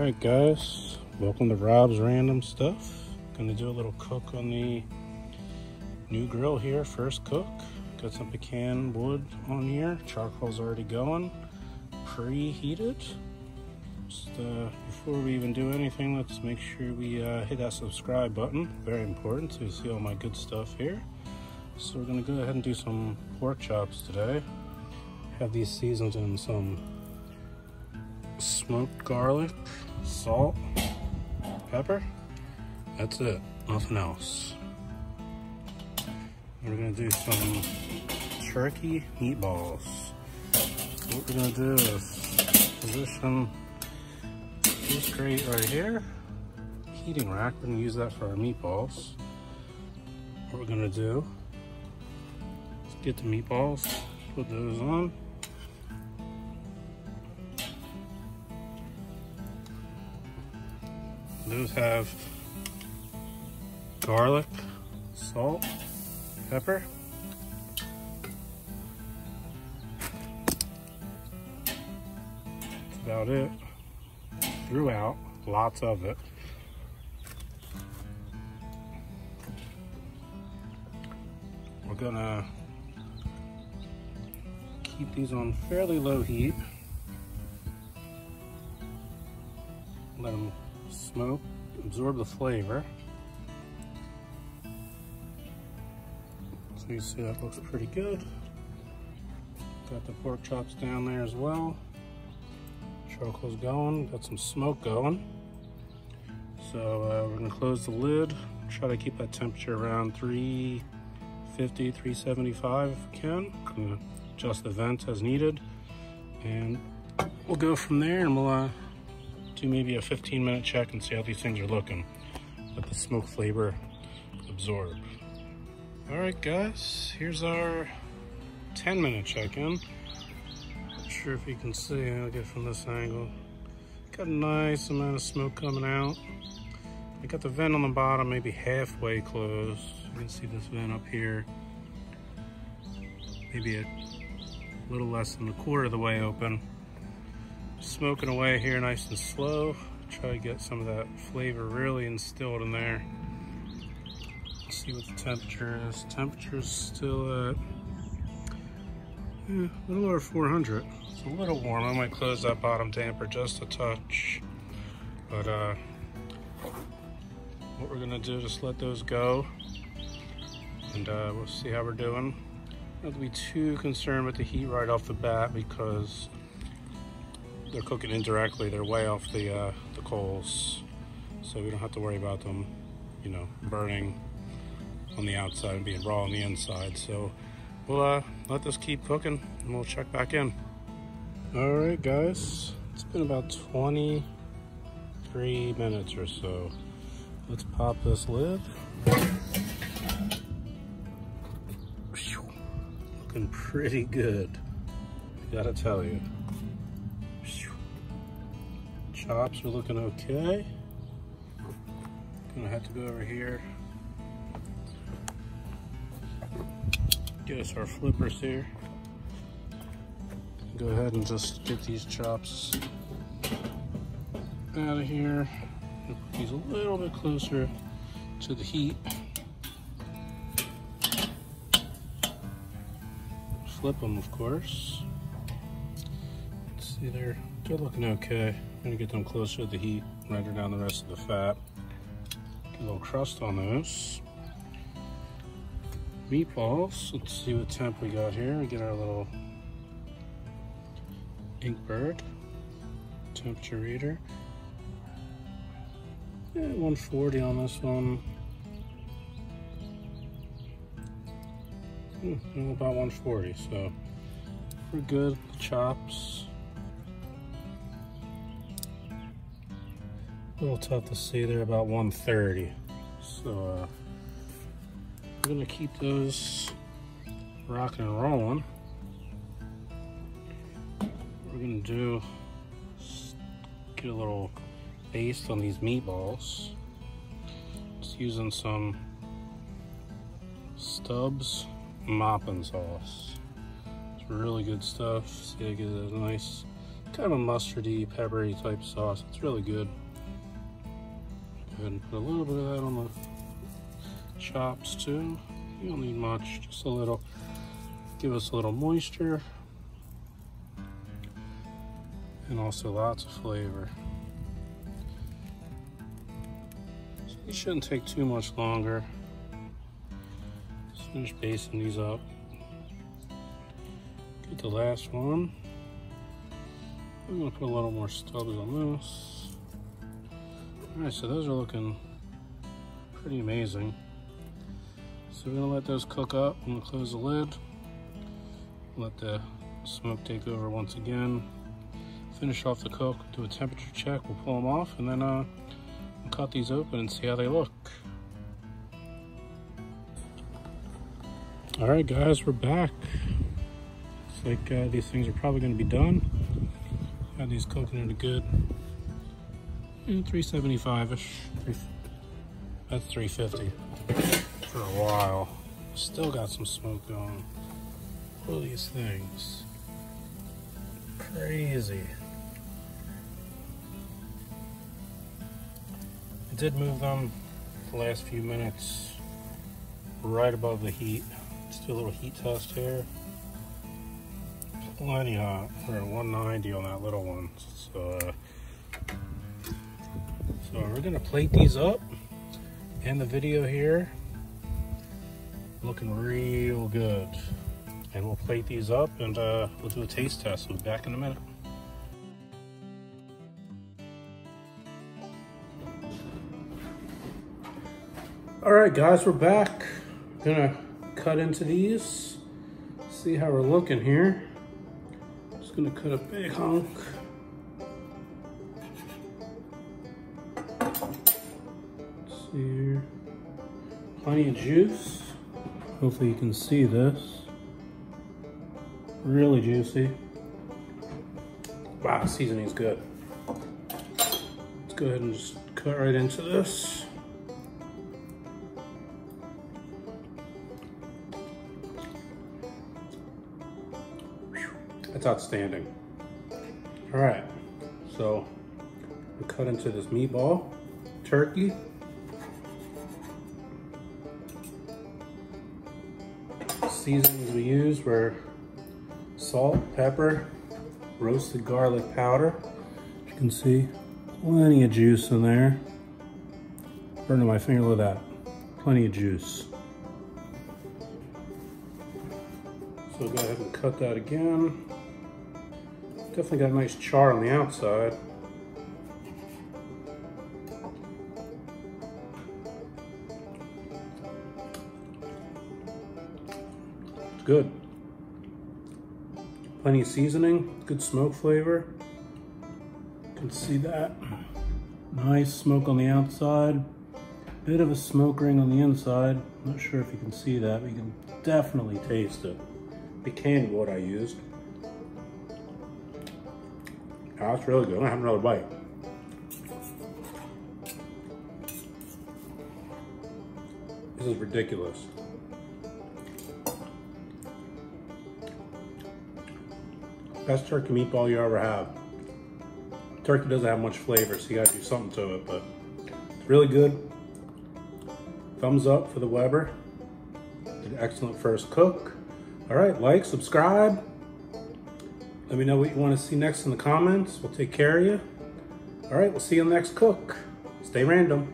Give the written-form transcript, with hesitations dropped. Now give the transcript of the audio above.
Alright guys, welcome to Rob's Random Stuff. Gonna do a little cook on the new grill here, first cook. Got some pecan wood on here, charcoal's already going, preheated. Just before we even do anything, let's make sure we hit that subscribe button, very important to see all my good stuff here. So we're gonna go ahead and do some pork chops today. Have these seasoned in some smoked garlic, salt, pepper. That's it, nothing else. We're gonna do some turkey meatballs. What we're gonna do is position this grate right here, heating rack. We're gonna use that for our meatballs. What we're gonna do is get the meatballs, put those on. Those have garlic, salt, pepper. That's about it. Throughout, lots of it. We're gonna keep these on fairly low heat. Let them smoke, absorb the flavor. So you see that looks pretty good. Got the pork chops down there as well. Charcoal's going, got some smoke going. So we're gonna close the lid, try to keep that temperature around 350, 375 if we can. Gonna adjust the vents as needed. And we'll go from there, and we'll do maybe a 15-minute check and see how these things are looking. Let the smoke flavor absorb. All right, guys, here's our 10-minute check-in. Not sure if you can see, I'll get from this angle. Got a nice amount of smoke coming out. I got the vent on the bottom maybe halfway closed. You can see this vent up here. Maybe a little less than a quarter of the way open. Smoking away here nice and slow. Try to get some of that flavor really instilled in there. Let's see what the temperature is. Temperature's still at a little over 400. It's a little warm. I might close that bottom damper just a touch. But what we're gonna do is just let those go, and we'll see how we're doing. Not to be too concerned with the heat right off the bat, because they're cooking indirectly. They're way off the coals, so we don't have to worry about them, you know, burning on the outside and being raw on the inside. So we'll let this keep cooking, and we'll check back in. All right, guys, it's been about 23 minutes or so. Let's pop this lid. Looking pretty good, I gotta tell you. Chops are looking okay. Gonna have to go over here, get us our flippers here. Go ahead and just get these chops out of here. And put these a little bit closer to the heat. Flip them, of course. Let's see, they're looking okay. I'm gonna get them closer to the heat, render down the rest of the fat. Get a little crust on those. Meatballs, let's see what temp we got here. We get our little ink bird temperature reader. Yeah, 140 on this one. About 140, so we're good. The chops, a little tough to see, they're about 130. So we're gonna keep those rocking and rolling. What we're gonna do is get a little baste on these meatballs. Just using some Stubbs mopping sauce. It's really good stuff. See, I get a nice kind of a mustardy, peppery type sauce. It's really good. Go ahead and put a little bit of that on the chops too. You don't need much, just a little. Give us a little moisture. And also lots of flavor. So these shouldn't take too much longer. Just finish basting these up. Get the last one. I'm gonna put a little more stubs on this. All right, so those are looking pretty amazing. So we're gonna let those cook up. I'm gonna close the lid. Let the smoke take over once again. Finish off the cook, do a temperature check, we'll pull them off, and then we'll cut these open and see how they look. All right, guys, we're back. Looks like these things are probably gonna be done. Got these cooking at a good 375-ish. That's 350 for a while. Still got some smoke going. Look at these things. Crazy. I did move them the last few minutes right above the heat. Just do a little heat test here. Plenty hot. We're at 190 on that little one. So we're gonna plate these up. And the video here, looking real good. And we'll plate these up and we'll do a taste test. We'll be back in a minute. All right, guys, we're back. Gonna cut into these. See how we're looking here. Just gonna cut a big hunk. Let's see here. Plenty of juice. Hopefully you can see this. Really juicy. Wow, the seasoning's good. Let's go ahead and just cut right into this. That's outstanding. All right, so we cut into this meatball, turkey. Seasonings we used were salt, pepper, roasted garlic powder. As you can see, plenty of juice in there. Burning my finger with that. Plenty of juice. So go ahead and cut that again. Definitely got a nice char on the outside. It's good. Plenty of seasoning, good smoke flavor. You can see that. Nice smoke on the outside. Bit of a smoke ring on the inside. Not sure if you can see that, but you can definitely taste it. Pecan, what I used. Oh, that's really good. I'm gonna have another bite. This is ridiculous. Best turkey meatball you ever have. Turkey doesn't have much flavor, so you gotta do something to it, but it's really good. Thumbs up for the Weber. Did an excellent first cook. All right, like, subscribe. Let me know what you want to see next in the comments. We'll take care of you. All right, we'll see you on the next cook. Stay random.